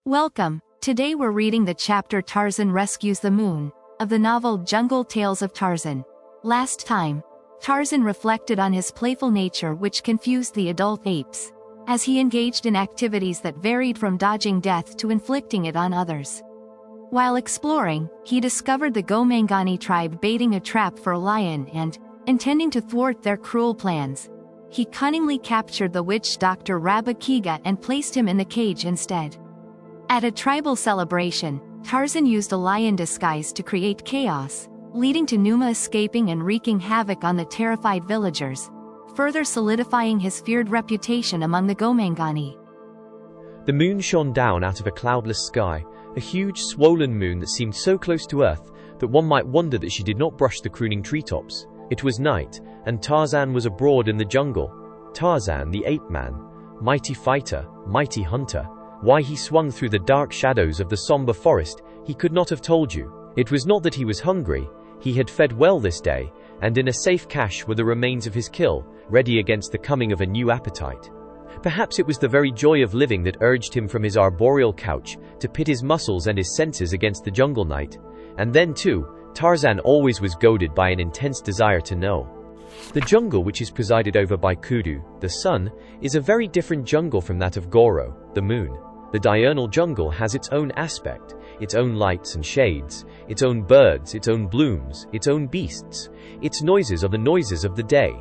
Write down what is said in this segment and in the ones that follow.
Welcome. Today we're reading the chapter Tarzan Rescues the Moon, of the novel Jungle Tales of Tarzan. Last time, Tarzan reflected on his playful nature which confused the adult apes, as he engaged in activities that varied from dodging death to inflicting it on others. While exploring, he discovered the Gomangani tribe baiting a trap for a lion and, intending to thwart their cruel plans, he cunningly captured the witch doctor Rabakiga and placed him in the cage instead. At a tribal celebration, Tarzan used a lion disguise to create chaos, leading to Numa escaping and wreaking havoc on the terrified villagers, further solidifying his feared reputation among the Gomangani. The moon shone down out of a cloudless sky, a huge swollen moon that seemed so close to Earth that one might wonder that she did not brush the crooning treetops. It was night, and Tarzan was abroad in the jungle. Tarzan, the ape man, mighty fighter, mighty hunter. Why he swung through the dark shadows of the somber forest, he could not have told you. It was not that he was hungry, he had fed well this day, and in a safe cache were the remains of his kill, ready against the coming of a new appetite. Perhaps it was the very joy of living that urged him from his arboreal couch to pit his muscles and his senses against the jungle night. And then too, Tarzan always was goaded by an intense desire to know. The jungle, which is presided over by Kudu, the sun, is a very different jungle from that of Goro, the moon. The diurnal jungle has its own aspect, its own lights and shades, its own birds, its own blooms, its own beasts. Its noises are the noises of the day.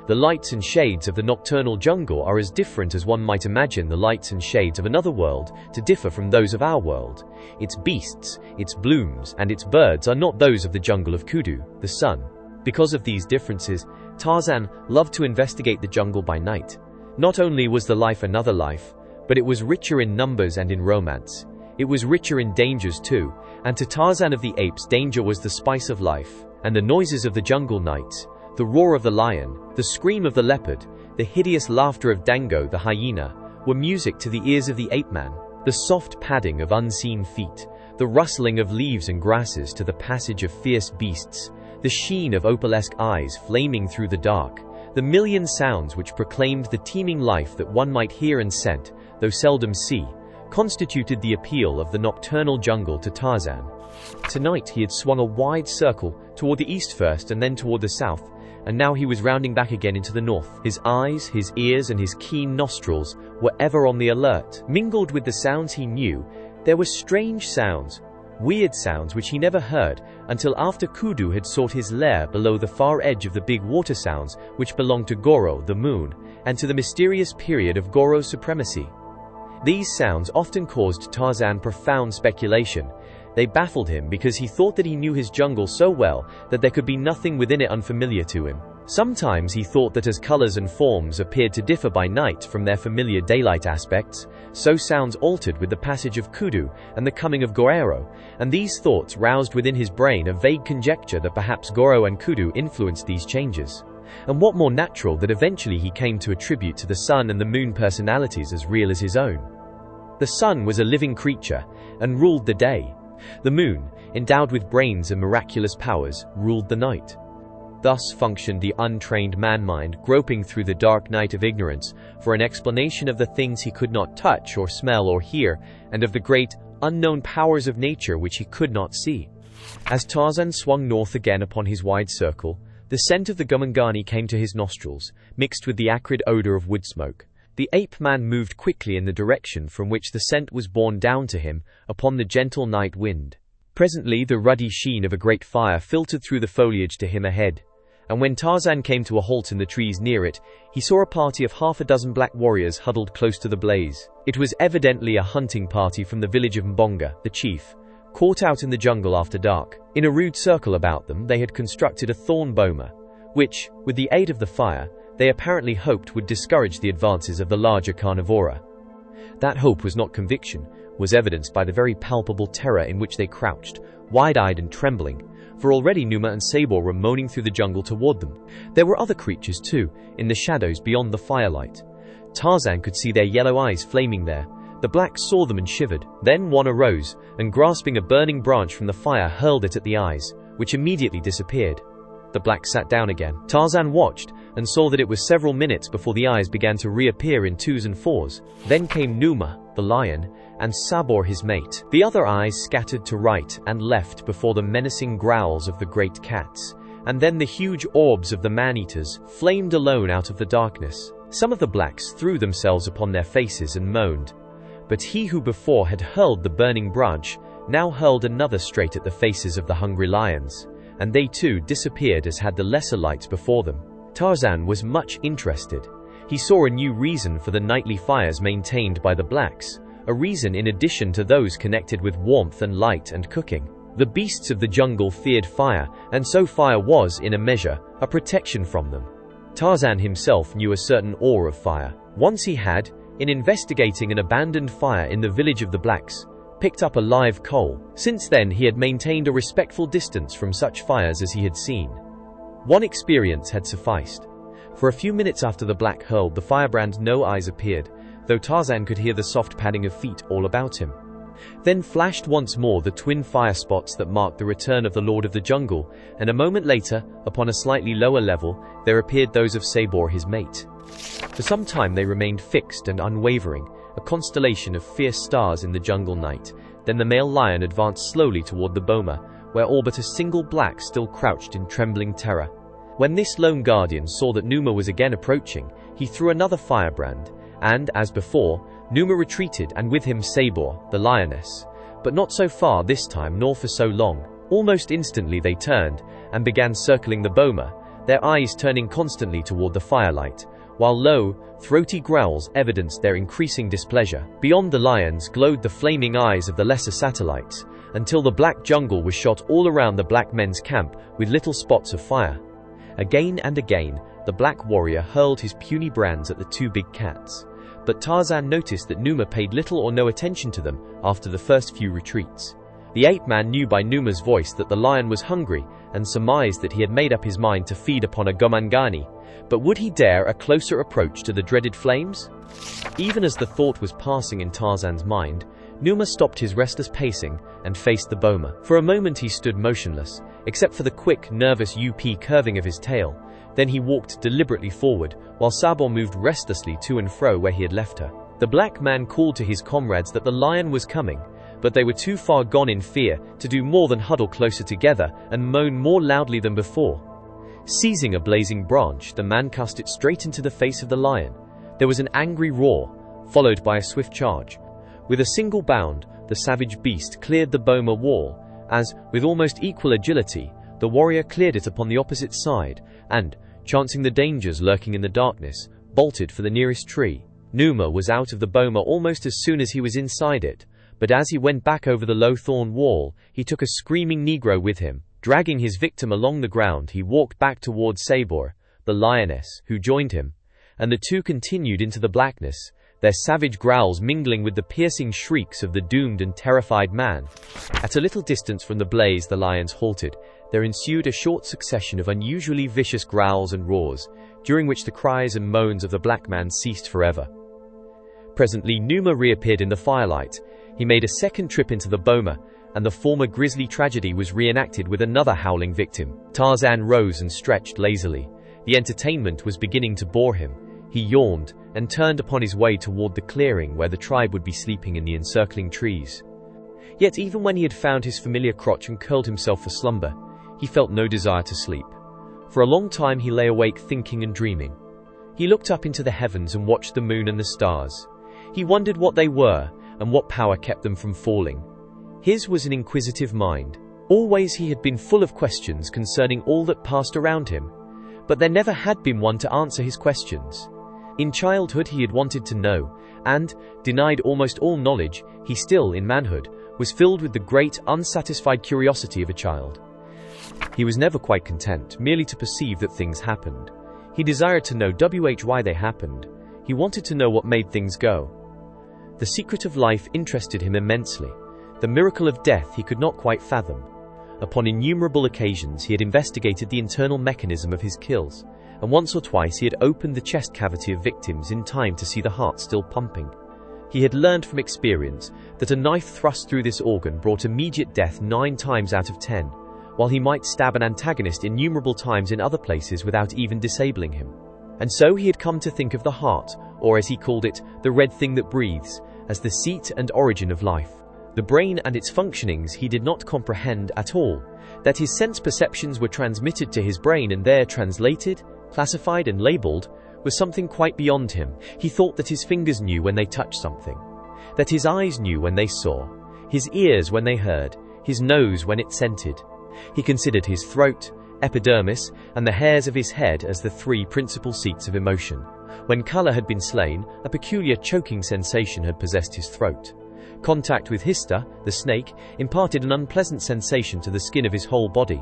The lights and shades of the nocturnal jungle are as different as one might imagine the lights and shades of another world to differ from those of our world. Its beasts, its blooms, and its birds are not those of the jungle of Kudu, the sun. Because of these differences, Tarzan loved to investigate the jungle by night. Not only was the life another life, but it was richer in numbers and in romance. It was richer in dangers too, and to Tarzan of the apes danger was the spice of life, and the noises of the jungle nights, the roar of the lion, the scream of the leopard, the hideous laughter of Dango the hyena, were music to the ears of the ape man. The soft padding of unseen feet, the rustling of leaves and grasses to the passage of fierce beasts, the sheen of opalesque eyes flaming through the dark, the million sounds which proclaimed the teeming life that one might hear and scent, though seldom see, constituted the appeal of the nocturnal jungle to Tarzan. Tonight he had swung a wide circle, toward the east first and then toward the south, and now he was rounding back again into the north. His eyes, his ears, and his keen nostrils were ever on the alert. Mingled with the sounds he knew, there were strange sounds, weird sounds which he never heard until after Kudu had sought his lair below the far edge of the big water sounds which belonged to Goro, the moon, and to the mysterious period of Goro's supremacy. These sounds often caused Tarzan profound speculation. They baffled him because he thought that he knew his jungle so well that there could be nothing within it unfamiliar to him. Sometimes he thought that as colors and forms appeared to differ by night from their familiar daylight aspects, so sounds altered with the passage of Kudu and the coming of Goro, and these thoughts roused within his brain a vague conjecture that perhaps Goro and Kudu influenced these changes. And what more natural that eventually he came to attribute to the sun and the moon personalities as real as his own. The sun was a living creature, and ruled the day. The moon, endowed with brains and miraculous powers, ruled the night. Thus functioned the untrained man-mind, groping through the dark night of ignorance for an explanation of the things he could not touch or smell or hear, and of the great, unknown powers of nature which he could not see. As Tarzan swung north again upon his wide circle, the scent of the Gomangani came to his nostrils, mixed with the acrid odor of wood smoke. The ape man moved quickly in the direction from which the scent was borne down to him upon the gentle night wind. Presently the ruddy sheen of a great fire filtered through the foliage to him ahead, and when Tarzan came to a halt in the trees near it, he saw a party of half a dozen black warriors huddled close to the blaze. It was evidently a hunting party from the village of Mbonga, the chief, caught out in the jungle after dark. In a rude circle about them they had constructed a thorn boma, which, with the aid of the fire, they apparently hoped would discourage the advances of the larger carnivora. That hope was not conviction, was evidenced by the very palpable terror in which they crouched, wide-eyed and trembling, for already Numa and Sabor were moaning through the jungle toward them. There were other creatures too, in the shadows beyond the firelight. Tarzan could see their yellow eyes flaming there. The blacks saw them and shivered. Then one arose, and grasping a burning branch from the fire hurled it at the eyes, which immediately disappeared. The black sat down again. Tarzan watched, and saw that it was several minutes before the eyes began to reappear in twos and fours. Then came Numa, the lion, and Sabor his mate. The other eyes scattered to right and left before the menacing growls of the great cats, and then the huge orbs of the man-eaters flamed alone out of the darkness. Some of the blacks threw themselves upon their faces and moaned, but he who before had hurled the burning brudge now hurled another straight at the faces of the hungry lions, and they too disappeared as had the lesser lights before them. Tarzan was much interested. He saw a new reason for the nightly fires maintained by the blacks, a reason in addition to those connected with warmth and light and cooking. The beasts of the jungle feared fire, and so fire was, in a measure, a protection from them. Tarzan himself knew a certain awe of fire. Once he had, in investigating an abandoned fire in the village of the blacks, picked up a live coal. Since then he had maintained a respectful distance from such fires as he had seen. One experience had sufficed. For a few minutes after the black hurled the firebrand no eyes appeared, though Tarzan could hear the soft padding of feet all about him. Then flashed once more the twin fire spots that marked the return of the Lord of the Jungle, and a moment later, upon a slightly lower level, there appeared those of Sabor his mate. For some time they remained fixed and unwavering, a constellation of fierce stars in the jungle night. Then the male lion advanced slowly toward the boma, where all but a single black still crouched in trembling terror. When this lone guardian saw that Numa was again approaching, he threw another firebrand, and, as before, Numa retreated, and with him Sabor, the lioness. But not so far this time, nor for so long. Almost instantly they turned, and began circling the boma, their eyes turning constantly toward the firelight, while low, throaty growls evidenced their increasing displeasure. Beyond the lions glowed the flaming eyes of the lesser satellites, until the black jungle was shot all around the black men's camp with little spots of fire. Again and again, the black warrior hurled his puny brands at the two big cats, but Tarzan noticed that Numa paid little or no attention to them after the first few retreats. The ape-man knew by Numa's voice that the lion was hungry, and surmised that he had made up his mind to feed upon a gomangani, but would he dare a closer approach to the dreaded flames? Even as the thought was passing in Tarzan's mind, Numa stopped his restless pacing and faced the boma. For a moment he stood motionless, except for the quick, nervous curving of his tail. Then he walked deliberately forward, while Sabor moved restlessly to and fro where he had left her. The black man called to his comrades that the lion was coming, but they were too far gone in fear to do more than huddle closer together and moan more loudly than before. Seizing a blazing branch, the man cast it straight into the face of the lion. There was an angry roar, followed by a swift charge. With a single bound, the savage beast cleared the boma wall, as, with almost equal agility, the warrior cleared it upon the opposite side, and, chancing the dangers lurking in the darkness, bolted for the nearest tree. Numa was out of the boma almost as soon as he was inside it, but as he went back over the low thorn wall, he took a screaming Negro with him. Dragging his victim along the ground, he walked back toward Sabor, the lioness, who joined him, and the two continued into the blackness, their savage growls mingling with the piercing shrieks of the doomed and terrified man. At a little distance from the blaze the lions halted. There ensued a short succession of unusually vicious growls and roars, during which the cries and moans of the black man ceased forever. Presently Numa reappeared in the firelight. He made a second trip into the boma, and the former grisly tragedy was reenacted with another howling victim. Tarzan rose and stretched lazily. The entertainment was beginning to bore him. He yawned and turned upon his way toward the clearing where the tribe would be sleeping in the encircling trees. Yet even when he had found his familiar crotch and curled himself for slumber, he felt no desire to sleep. For a long time he lay awake thinking and dreaming. He looked up into the heavens and watched the moon and the stars. He wondered what they were and what power kept them from falling. His was an inquisitive mind. Always he had been full of questions concerning all that passed around him, but there never had been one to answer his questions. In childhood he had wanted to know, and, denied almost all knowledge, he still, in manhood, was filled with the great, unsatisfied curiosity of a child. He was never quite content merely to perceive that things happened. He desired to know why they happened. He wanted to know what made things go. The secret of life interested him immensely. The miracle of death he could not quite fathom. Upon innumerable occasions he had investigated the internal mechanism of his kills, and once or twice he had opened the chest cavity of victims in time to see the heart still pumping. He had learned from experience that a knife thrust through this organ brought immediate death 9 times out of 10, while he might stab an antagonist innumerable times in other places without even disabling him. And so he had come to think of the heart, or as he called it, the red thing that breathes, as the seat and origin of life. The brain and its functionings he did not comprehend at all. That his sense perceptions were transmitted to his brain and there translated, classified and labeled, was something quite beyond him. He thought that his fingers knew when they touched something, that his eyes knew when they saw, his ears when they heard, his nose when it scented. He considered his throat, epidermis, and the hairs of his head as the three principal seats of emotion. When color had been slain, a peculiar choking sensation had possessed his throat. Contact with Hista, the snake, imparted an unpleasant sensation to the skin of his whole body,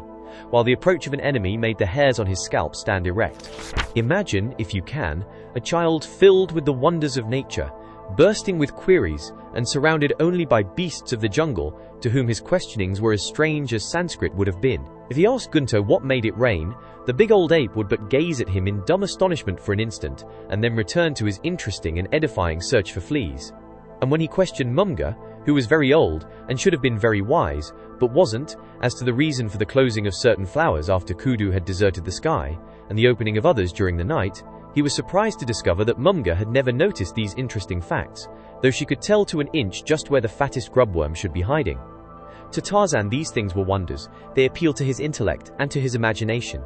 while the approach of an enemy made the hairs on his scalp stand erect. Imagine, if you can, a child filled with the wonders of nature, bursting with queries, and surrounded only by beasts of the jungle, to whom his questionings were as strange as Sanskrit would have been. If he asked Gunto what made it rain, the big old ape would but gaze at him in dumb astonishment for an instant, and then return to his interesting and edifying search for fleas. And when he questioned Mumga, who was very old and should have been very wise, but wasn't, as to the reason for the closing of certain flowers after Kudu had deserted the sky, and the opening of others during the night, he was surprised to discover that Mumga had never noticed these interesting facts, though she could tell to an inch just where the fattest grubworm should be hiding. To Tarzan these things were wonders. They appealed to his intellect and to his imagination.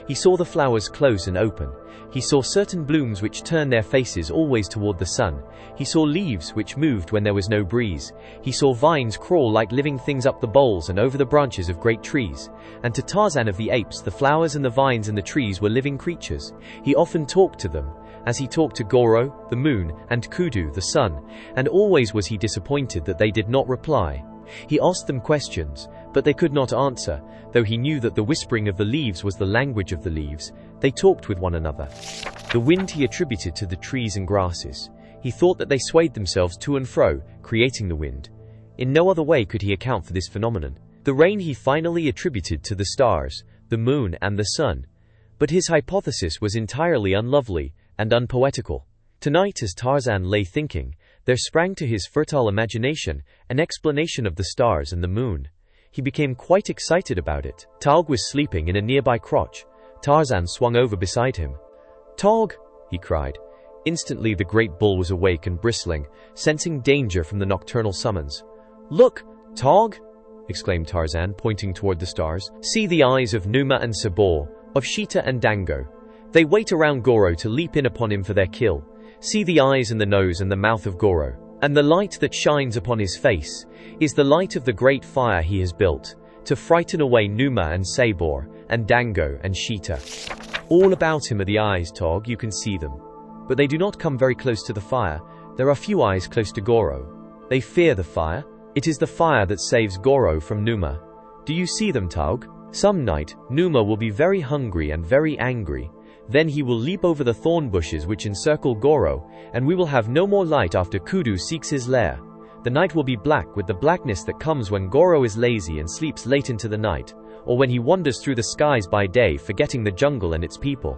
He saw the flowers close and open. He saw certain blooms which turned their faces always toward the sun. He saw leaves which moved when there was no breeze. He saw vines crawl like living things up the boles and over the branches of great trees. And to Tarzan of the apes, the flowers and the vines and the trees were living creatures. He often talked to them, as he talked to Goro, the moon, and Kudu, the sun, and always was he disappointed that they did not reply. He asked them questions, but they could not answer, though he knew that the whispering of the leaves was the language of the leaves. They talked with one another. The wind he attributed to the trees and grasses. He thought that they swayed themselves to and fro, creating the wind. In no other way could he account for this phenomenon. The rain he finally attributed to the stars, the moon, and the sun. But his hypothesis was entirely unlovely and unpoetical. Tonight, as Tarzan lay thinking, there sprang to his fertile imagination an explanation of the stars and the moon. He became quite excited about it. Taug was sleeping in a nearby crotch. Tarzan swung over beside him. "Taug!" he cried. Instantly the great bull was awake and bristling, sensing danger from the nocturnal summons. "Look, Taug!" exclaimed Tarzan, pointing toward the stars. "See the eyes of Numa and Sabor, of Sheeta and Dango. They wait around Goro to leap in upon him for their kill. See the eyes and the nose and the mouth of Goro. And the light that shines upon his face is the light of the great fire he has built, to frighten away Numa and Sabor, and Dango and Sheeta. All about him are the eyes, Taug, you can see them. But they do not come very close to the fire. There are few eyes close to Goro. They fear the fire. It is the fire that saves Goro from Numa. Do you see them, Taug? Some night, Numa will be very hungry and very angry. Then he will leap over the thorn bushes which encircle Goro, and we will have no more light after Kudu seeks his lair. The night will be black with the blackness that comes when Goro is lazy and sleeps late into the night, or when he wanders through the skies by day, forgetting the jungle and its people."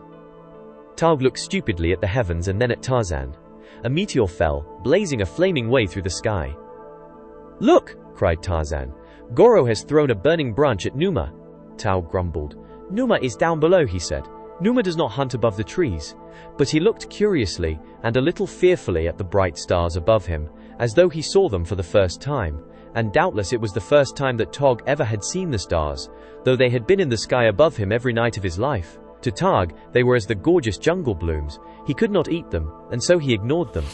Taug looked stupidly at the heavens and then at Tarzan. A meteor fell, blazing a flaming way through the sky. "Look!" cried Tarzan. "Goro has thrown a burning branch at Numa." Taug grumbled. "Numa is down below," he said. "Numa does not hunt above the trees." But he looked curiously and a little fearfully at the bright stars above him, as though he saw them for the first time, and doubtless it was the first time that Taug ever had seen the stars, though they had been in the sky above him every night of his life. To Taug, they were as the gorgeous jungle blooms. He could not eat them, and so he ignored them.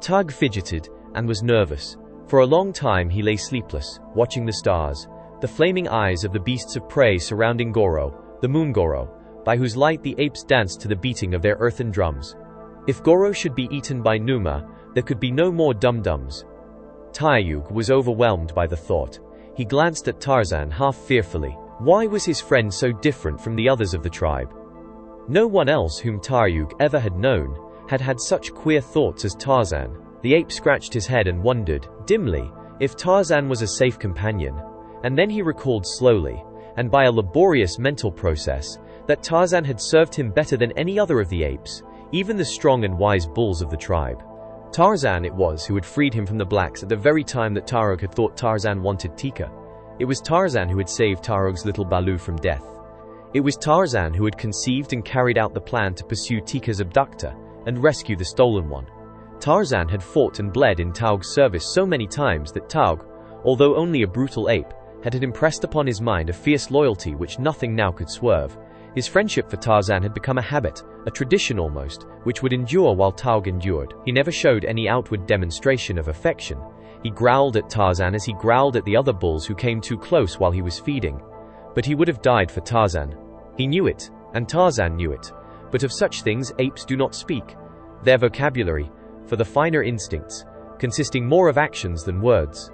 Taug fidgeted and was nervous. For a long time he lay sleepless, watching the stars, the flaming eyes of the beasts of prey surrounding Goro, the moon Goro, by whose light the apes danced to the beating of their earthen drums. If Goro should be eaten by Numa, there could be no more dum-dums. Taiyug was overwhelmed by the thought. He glanced at Tarzan half fearfully. Why was his friend so different from the others of the tribe? No one else whom Taiyug ever had known had had such queer thoughts as Tarzan. The ape scratched his head and wondered, dimly, if Tarzan was a safe companion. And then he recalled slowly, and by a laborious mental process, that Tarzan had served him better than any other of the apes, even the strong and wise bulls of the tribe. Tarzan it was who had freed him from the blacks at the very time that Tarug had thought Tarzan wanted Tika. It was Tarzan who had saved Tarug's little Baloo from death. It was Tarzan who had conceived and carried out the plan to pursue Tika's abductor and rescue the stolen one. Tarzan had fought and bled in Taug's service so many times that Taug, although only a brutal ape, had impressed upon his mind a fierce loyalty which nothing now could swerve. His friendship for Tarzan had become a habit, a tradition almost, which would endure while Taug endured. He never showed any outward demonstration of affection. He growled at Tarzan as he growled at the other bulls who came too close while he was feeding. But he would have died for Tarzan. He knew it, and Tarzan knew it. But of such things apes do not speak. Their vocabulary, for the finer instincts, consisting more of actions than words.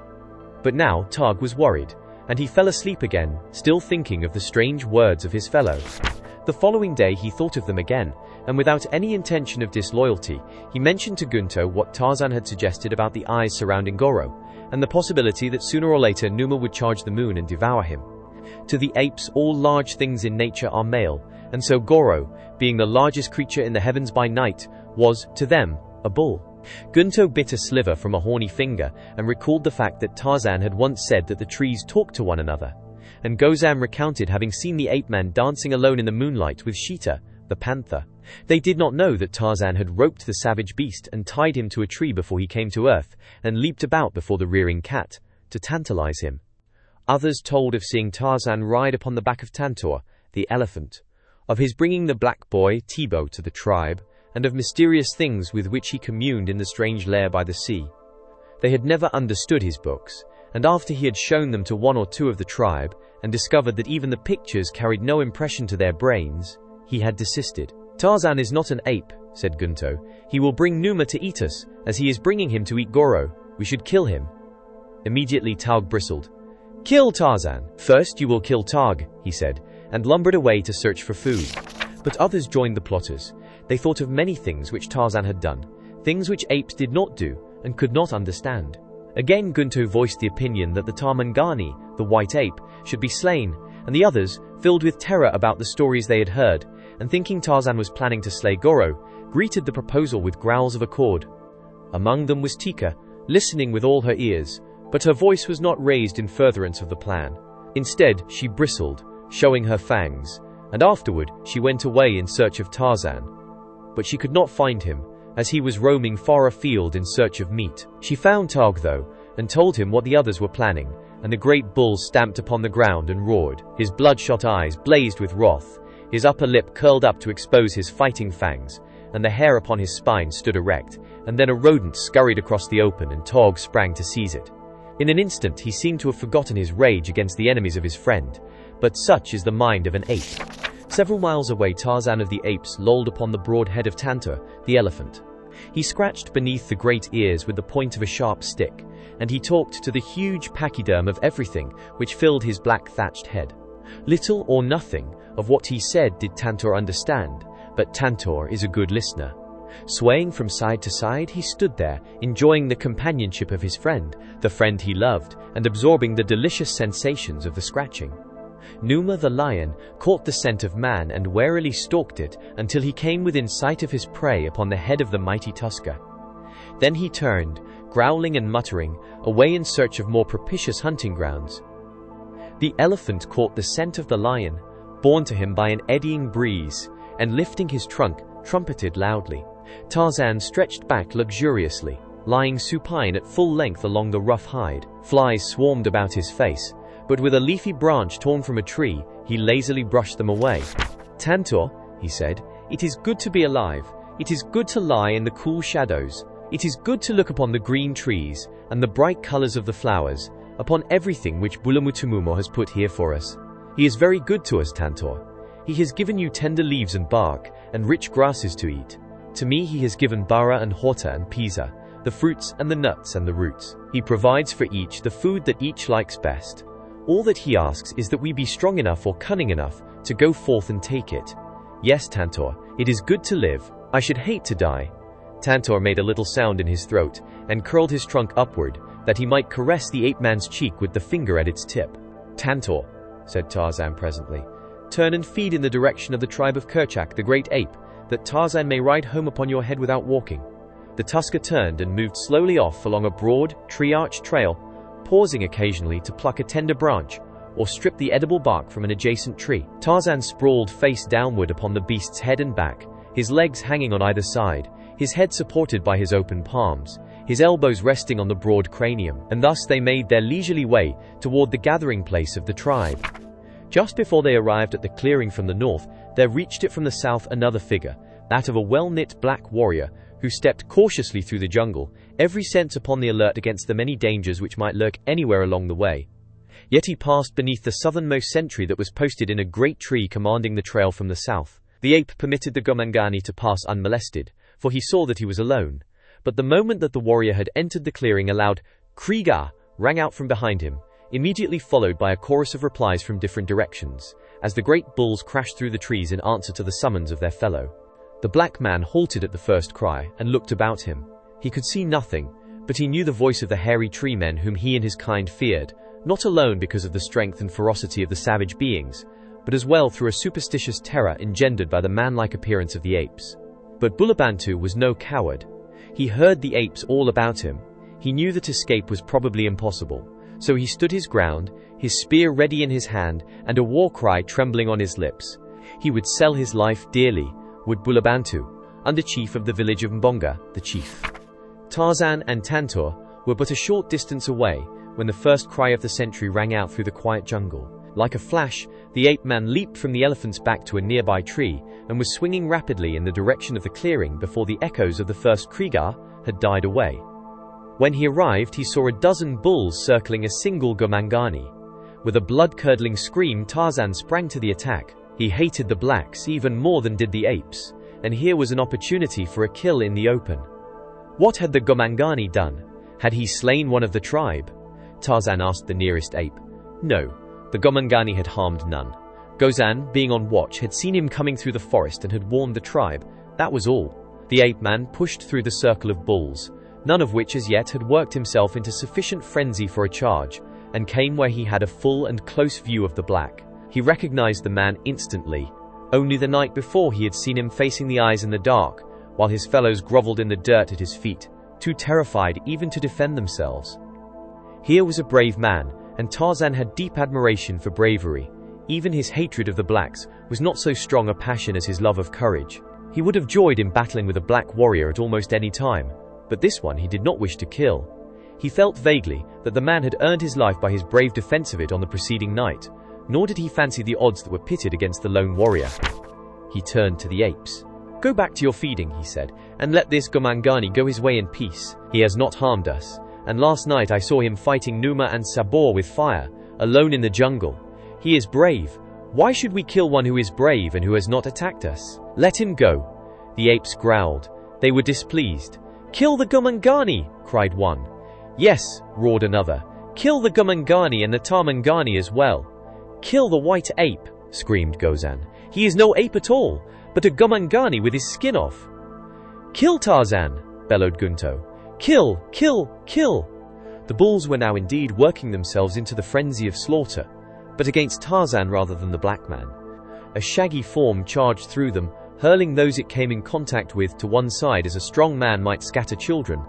But now Taug was worried, and he fell asleep again, still thinking of the strange words of his fellow. The following day he thought of them again, and without any intention of disloyalty, he mentioned to Gunto what Tarzan had suggested about the eyes surrounding Goro, and the possibility that sooner or later Numa would charge the moon and devour him. To the apes, all large things in nature are male, and so Goro, being the largest creature in the heavens by night, was, to them, a bull. Gunto bit a sliver from a horny finger and recalled the fact that Tarzan had once said that the trees talked to one another. And Gozam recounted having seen the ape-man dancing alone in the moonlight with Sheeta, the panther. They did not know that Tarzan had roped the savage beast and tied him to a tree before he came to earth, and leaped about before the rearing cat, to tantalize him. Others told of seeing Tarzan ride upon the back of Tantor, the elephant, of his bringing the black boy, Tibo, to the tribe, and of mysterious things with which he communed in the strange lair by the sea. They had never understood his books, and after he had shown them to one or two of the tribe, and discovered that even the pictures carried no impression to their brains, he had desisted. "Tarzan is not an ape," said Gunto. "He will bring Numa to eat us, as he is bringing him to eat Goro. We should kill him." Immediately Taug bristled. "Kill Tarzan! First you will kill Taug," he said, and lumbered away to search for food. But others joined the plotters. They thought of many things which Tarzan had done, things which apes did not do and could not understand. Again Gunto voiced the opinion that the Tarmangani, the white ape, should be slain, and the others, filled with terror about the stories they had heard, and thinking Tarzan was planning to slay Goro, greeted the proposal with growls of accord. Among them was Tika, listening with all her ears, but her voice was not raised in furtherance of the plan. Instead, she bristled, showing her fangs, and afterward she went away in search of Tarzan. But she could not find him, as he was roaming far afield in search of meat. She found Taug, though, and told him what the others were planning, and the great bull stamped upon the ground and roared. His bloodshot eyes blazed with wrath, his upper lip curled up to expose his fighting fangs, and the hair upon his spine stood erect, and then a rodent scurried across the open and Taug sprang to seize it. In an instant he seemed to have forgotten his rage against the enemies of his friend, but such is the mind of an ape. Several miles away Tarzan of the apes lolled upon the broad head of Tantor, the elephant. He scratched beneath the great ears with the point of a sharp stick, and he talked to the huge pachyderm of everything which filled his black thatched head. Little or nothing of what he said did Tantor understand, but Tantor is a good listener. Swaying from side to side, he stood there, enjoying the companionship of his friend, the friend he loved, and absorbing the delicious sensations of the scratching. Numa the lion caught the scent of man and warily stalked it until he came within sight of his prey upon the head of the mighty tusker. Then he turned, growling and muttering, away in search of more propitious hunting grounds. The elephant caught the scent of the lion, borne to him by an eddying breeze, and lifting his trunk, trumpeted loudly. Tarzan stretched back luxuriously, lying supine at full length along the rough hide. Flies swarmed about his face, but with a leafy branch torn from a tree, he lazily brushed them away. "Tantor," he said, "it is good to be alive. It is good to lie in the cool shadows. It is good to look upon the green trees and the bright colors of the flowers, upon everything which Bulamutumumo has put here for us. He is very good to us, Tantor. He has given you tender leaves and bark, and rich grasses to eat. To me he has given bara and horta and pisa, the fruits and the nuts and the roots. He provides for each the food that each likes best. All that he asks is that we be strong enough or cunning enough to go forth and take it. Yes, Tantor, it is good to live. I should hate to die." Tantor made a little sound in his throat and curled his trunk upward, that he might caress the ape-man's cheek with the finger at its tip. "Tantor," said Tarzan presently, "turn and feed in the direction of the tribe of Kerchak, the great ape, that Tarzan may ride home upon your head without walking." The tusker turned and moved slowly off along a broad, tree-arched trail, pausing occasionally to pluck a tender branch, or strip the edible bark from an adjacent tree. Tarzan sprawled face downward upon the beast's head and back, his legs hanging on either side, his head supported by his open palms, his elbows resting on the broad cranium, and thus they made their leisurely way toward the gathering place of the tribe. Just before they arrived at the clearing from the north, there reached it from the south another figure, that of a well-knit black warrior, who stepped cautiously through the jungle, every sense upon the alert against the many dangers which might lurk anywhere along the way. Yet he passed beneath the southernmost sentry that was posted in a great tree commanding the trail from the south. The ape permitted the Gomangani to pass unmolested, for he saw that he was alone. But the moment that the warrior had entered the clearing, a loud "Kriega" rang out from behind him, immediately followed by a chorus of replies from different directions, as the great bulls crashed through the trees in answer to the summons of their fellow. The black man halted at the first cry and looked about him. He could see nothing, but he knew the voice of the hairy tree men whom he and his kind feared, not alone because of the strength and ferocity of the savage beings, but as well through a superstitious terror engendered by the man-like appearance of the apes. But Bulabantu was no coward. He heard the apes all about him. He knew that escape was probably impossible, so he stood his ground, his spear ready in his hand and a war cry trembling on his lips. He would sell his life dearly, would Bulabantu, under chief of the village of Mbonga, the chief. Tarzan and Tantor were but a short distance away when the first cry of the sentry rang out through the quiet jungle. Like a flash, the ape-man leaped from the elephant's back to a nearby tree and was swinging rapidly in the direction of the clearing before the echoes of the first Kriega had died away. When he arrived, he saw a dozen bulls circling a single Gomangani. With a blood-curdling scream, Tarzan sprang to the attack. He hated the blacks even more than did the apes, and here was an opportunity for a kill in the open. What had the Gomangani done? Had he slain one of the tribe? Tarzan asked the nearest ape. No, the Gomangani had harmed none. Gozan, being on watch, had seen him coming through the forest and had warned the tribe. That was all. The ape-man pushed through the circle of bulls, none of which as yet had worked himself into sufficient frenzy for a charge, and came where he had a full and close view of the black. He recognized the man instantly. Only the night before he had seen him facing the eyes in the dark, while his fellows groveled in the dirt at his feet, too terrified even to defend themselves. Here was a brave man, and Tarzan had deep admiration for bravery. Even his hatred of the blacks was not so strong a passion as his love of courage. He would have joyed in battling with a black warrior at almost any time, but this one he did not wish to kill. He felt vaguely that the man had earned his life by his brave defense of it on the preceding night, nor did he fancy the odds that were pitted against the lone warrior. He turned to the apes. "Go back to your feeding," he said, "and let this Gomangani go his way in peace. He has not harmed us, and last night I saw him fighting Numa and Sabor with fire, alone in the jungle. He is brave. Why should we kill one who is brave and who has not attacked us? Let him go." The apes growled. They were displeased. "Kill the Gomangani!" cried one. "Yes," roared another. "Kill the Gomangani and the Tarmangani as well." "Kill the white ape," screamed Gozan. "He is no ape at all, but a Gomangani with his skin off." "Kill Tarzan!" bellowed Gunto. "Kill! Kill! Kill!" The bulls were now indeed working themselves into the frenzy of slaughter, but against Tarzan rather than the black man. A shaggy form charged through them, hurling those it came in contact with to one side as a strong man might scatter children.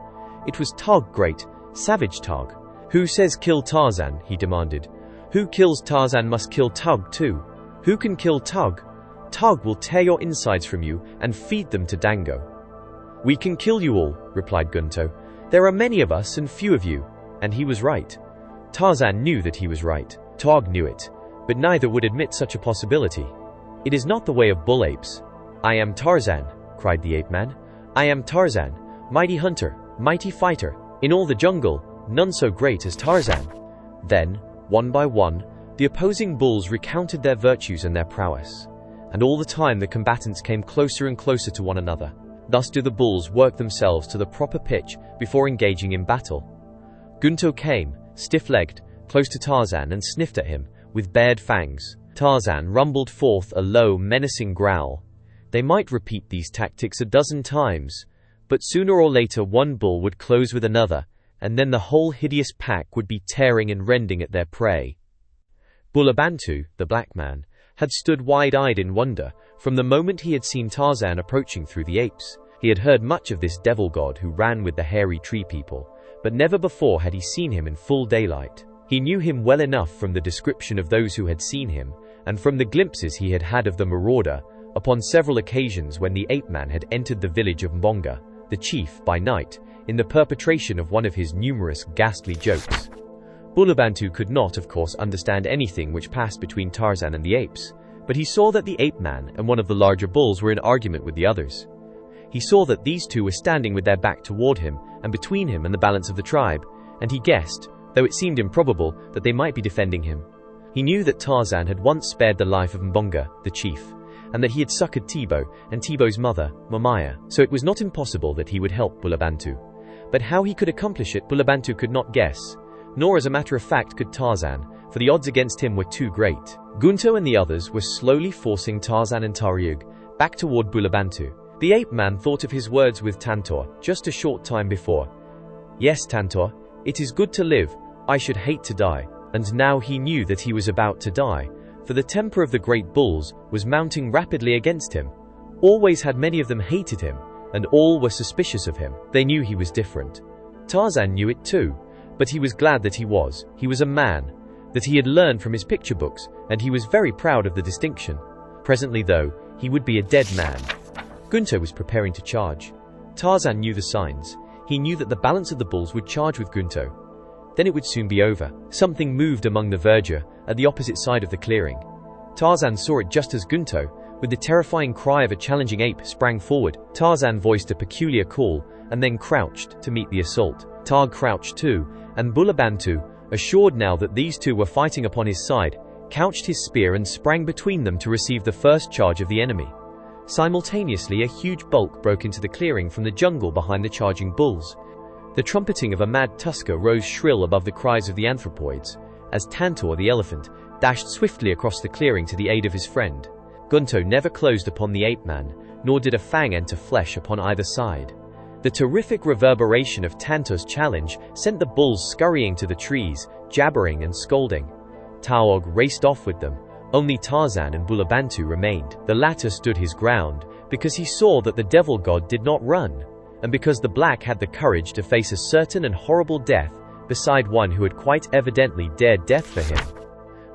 It was Tug, great, savage Tug. "Who says kill Tarzan?" he demanded. "Who kills Tarzan must kill Tug too. Who can kill Tug? Tug will tear your insides from you and feed them to Dango." "We can kill you all," replied Gunto. "There are many of us and few of you." And he was right. Tarzan knew that he was right. Tog knew it, but neither would admit such a possibility. It is not the way of bull apes. "I am Tarzan," cried the ape-man. "I am Tarzan, mighty hunter, mighty fighter. In all the jungle, none so great as Tarzan." Then, one by one, the opposing bulls recounted their virtues and their prowess. And all the time the combatants came closer and closer to one another. Thus do the bulls work themselves to the proper pitch before engaging in battle. Gunto came, stiff-legged, close to Tarzan and sniffed at him, with bared fangs. Tarzan rumbled forth a low, menacing growl. They might repeat these tactics a dozen times, but sooner or later one bull would close with another, and then the whole hideous pack would be tearing and rending at their prey. Bulabantu, the black man, had stood wide-eyed in wonder from the moment he had seen Tarzan approaching through the apes. He had heard much of this devil god who ran with the hairy tree people, but never before had he seen him in full daylight. He knew him well enough from the description of those who had seen him, and from the glimpses he had had of the marauder, upon several occasions when the ape-man had entered the village of Mbonga, the chief, by night, in the perpetration of one of his numerous ghastly jokes. Bulabantu could not, of course, understand anything which passed between Tarzan and the apes, but he saw that the ape-man and one of the larger bulls were in argument with the others. He saw that these two were standing with their back toward him, and between him and the balance of the tribe, and he guessed, though it seemed improbable, that they might be defending him. He knew that Tarzan had once spared the life of Mbonga, the chief, and that he had succored Tibo and Tibo's mother, Momaya, so it was not impossible that he would help Bulabantu. But how he could accomplish it, Bulabantu could not guess, nor as a matter of fact could Tarzan, for the odds against him were too great. Gunto and the others were slowly forcing Tarzan and Taryug back toward Bulabantu. The ape-man thought of his words with Tantor just a short time before. Yes, Tantor, it is good to live, I should hate to die. And now he knew that he was about to die, for the temper of the great bulls was mounting rapidly against him. Always had many of them hated him, and all were suspicious of him. They knew he was different. Tarzan knew it too, but he was glad that he was. He was a man, that he had learned from his picture books, and he was very proud of the distinction. Presently, though, he would be a dead man. Gunto was preparing to charge. Tarzan knew the signs. He knew that the balance of the bulls would charge with Gunto. Then it would soon be over. Something moved among the verdure, at the opposite side of the clearing. Tarzan saw it just as Gunto, with the terrifying cry of a challenging ape, sprang forward. Tarzan voiced a peculiar call, and then crouched to meet the assault. Targ crouched too, and Bulabantu, assured now that these two were fighting upon his side, couched his spear and sprang between them to receive the first charge of the enemy. Simultaneously, a huge bulk broke into the clearing from the jungle behind the charging bulls. The trumpeting of a mad tusker rose shrill above the cries of the anthropoids, as Tantor the elephant dashed swiftly across the clearing to the aid of his friend. Gunto never closed upon the ape-man, nor did a fang enter flesh upon either side. The terrific reverberation of Tantor's challenge sent the bulls scurrying to the trees, jabbering and scolding. Taog raced off with them. Only Tarzan and Bulabantu remained. The latter stood his ground, because he saw that the devil god did not run, and because the black had the courage to face a certain and horrible death beside one who had quite evidently dared death for him.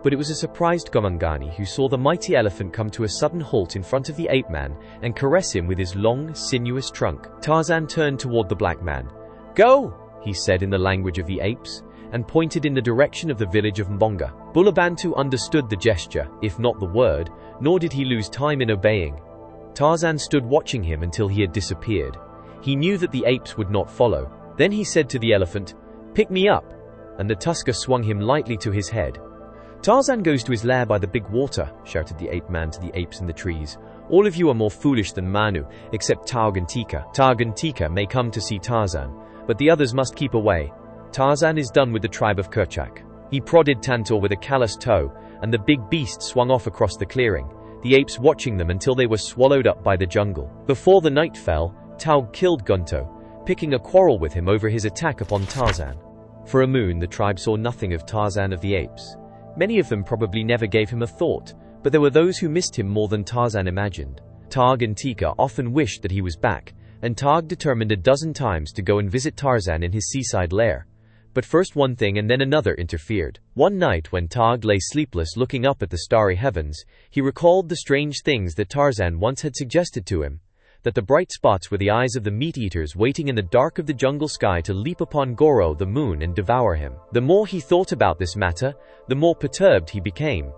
But it was a surprised Gomangani who saw the mighty elephant come to a sudden halt in front of the ape-man and caress him with his long, sinuous trunk. Tarzan turned toward the black man. "Go!" he said in the language of the apes, and pointed in the direction of the village of Mbonga. Bulabantu understood the gesture, if not the word, nor did he lose time in obeying. Tarzan stood watching him until he had disappeared. He knew that the apes would not follow. Then he said to the elephant, "Pick me up," and the tusker swung him lightly to his head. "Tarzan goes to his lair by the big water," shouted the ape-man to the apes in the trees. "All of you are more foolish than Manu, except Taug and Tika. Taug and Tika may come to see Tarzan, but the others must keep away. Tarzan is done with the tribe of Kerchak." He prodded Tantor with a callous toe, and the big beast swung off across the clearing, the apes watching them until they were swallowed up by the jungle. Before the night fell, Taug killed Gunto, picking a quarrel with him over his attack upon Tarzan. For a moon, the tribe saw nothing of Tarzan of the apes. Many of them probably never gave him a thought, but there were those who missed him more than Tarzan imagined. Taug and Tika often wished that he was back, and Taug determined a dozen times to go and visit Tarzan in his seaside lair. But first one thing and then another interfered. One night when Taug lay sleepless looking up at the starry heavens, he recalled the strange things that Tarzan once had suggested to him, that the bright spots were the eyes of the meat-eaters waiting in the dark of the jungle sky to leap upon Goro the moon and devour him. The more he thought about this matter, the more perturbed he became.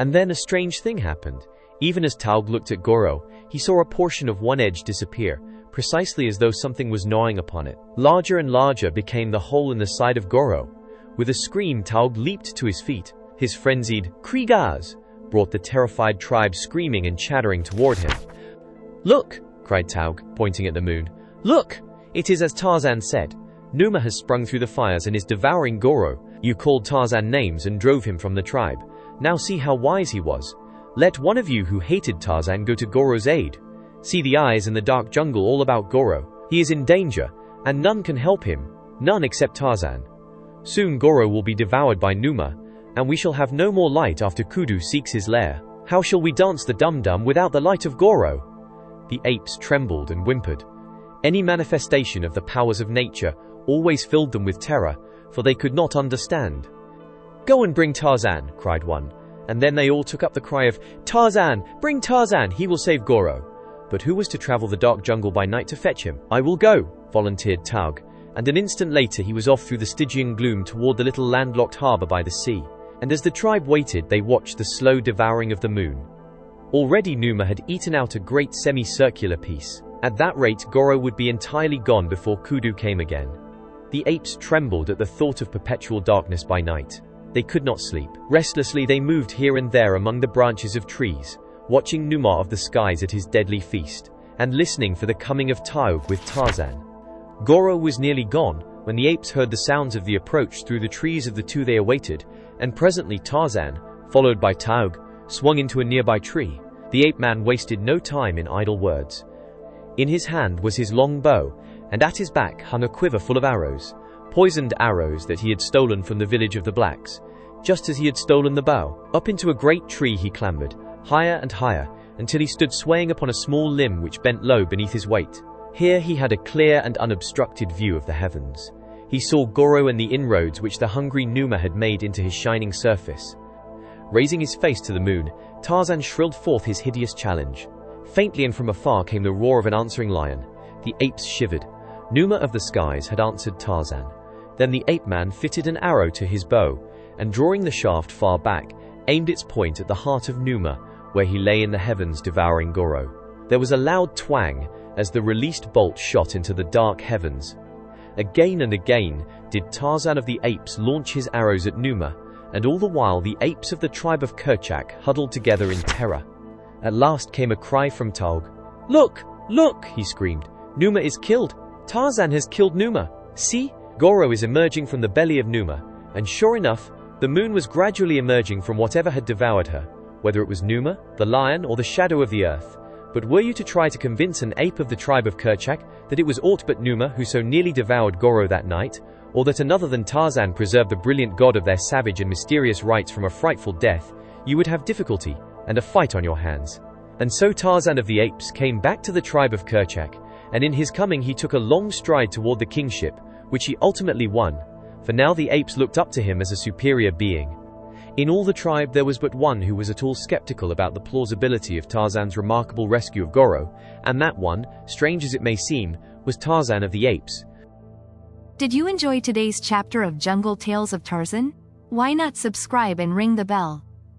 And then a strange thing happened. Even as Taug looked at Goro, he saw a portion of one edge disappear, precisely as though something was gnawing upon it. Larger and larger became the hole in the side of Goro. With a scream, Taug leaped to his feet. His frenzied "Kriegaz" brought the terrified tribe screaming and chattering toward him. "Look!" cried Taug, pointing at the moon. "Look! It is as Tarzan said. Numa has sprung through the fires and is devouring Goro. You called Tarzan names and drove him from the tribe. Now see how wise he was. Let one of you who hated Tarzan go to Goro's aid. See the eyes in the dark jungle all about Goro. He is in danger, and none can help him, none except Tarzan. Soon Goro will be devoured by Numa, and we shall have no more light after Kudu seeks his lair. How shall we dance the dum-dum without the light of Goro?" The apes trembled and whimpered. Any manifestation of the powers of nature always filled them with terror, for they could not understand. "Go and bring Tarzan," cried one. And then they all took up the cry of, "Tarzan! Bring Tarzan! He will save Goro." But who was to travel the dark jungle by night to fetch him? "I will go," volunteered Taug. And an instant later he was off through the Stygian gloom toward the little landlocked harbor by the sea. And as the tribe waited, they watched the slow devouring of the moon. Already Numa had eaten out a great semicircular piece. At that rate, Goro would be entirely gone before Kudu came again. The apes trembled at the thought of perpetual darkness by night. They could not sleep. Restlessly they moved here and there among the branches of trees, watching Numa of the skies at his deadly feast, and listening for the coming of Taug with Tarzan. Goro was nearly gone when the apes heard the sounds of the approach through the trees of the two they awaited, and presently Tarzan, followed by Taug, swung into a nearby tree. The ape-man wasted no time in idle words. In his hand was his long bow, and at his back hung a quiver full of arrows, poisoned arrows that he had stolen from the village of the blacks, just as he had stolen the bow. Up into a great tree he clambered, higher and higher, until he stood swaying upon a small limb which bent low beneath his weight. Here he had a clear and unobstructed view of the heavens. He saw Goro and the inroads which the hungry Numa had made into his shining surface. Raising his face to the moon, Tarzan shrilled forth his hideous challenge. Faintly and from afar came the roar of an answering lion. The apes shivered. Numa of the skies had answered Tarzan. Then the ape-man fitted an arrow to his bow, and drawing the shaft far back, aimed its point at the heart of Numa, where he lay in the heavens devouring Goro. There was a loud twang as the released bolt shot into the dark heavens. Again and again did Tarzan of the apes launch his arrows at Numa, and all the while the apes of the tribe of Kerchak huddled together in terror. At last came a cry from Taug. "Look! Look!" he screamed. "Numa is killed! Tarzan has killed Numa! See! Goro is emerging from the belly of Numa." And sure enough, the moon was gradually emerging from whatever had devoured her, whether it was Numa, the lion, or the shadow of the earth. But were you to try to convince an ape of the tribe of Kerchak that it was aught but Numa who so nearly devoured Goro that night, or that another than Tarzan preserved the brilliant god of their savage and mysterious rites from a frightful death, you would have difficulty and a fight on your hands. And so Tarzan of the apes came back to the tribe of Kerchak, and in his coming he took a long stride toward the kingship, which he ultimately won, for now the apes looked up to him as a superior being. In all the tribe there was but one who was at all skeptical about the plausibility of Tarzan's remarkable rescue of Goro, and that one, strange as it may seem, was Tarzan of the apes. Did you enjoy today's chapter of Jungle Tales of Tarzan? Why not subscribe and ring the bell?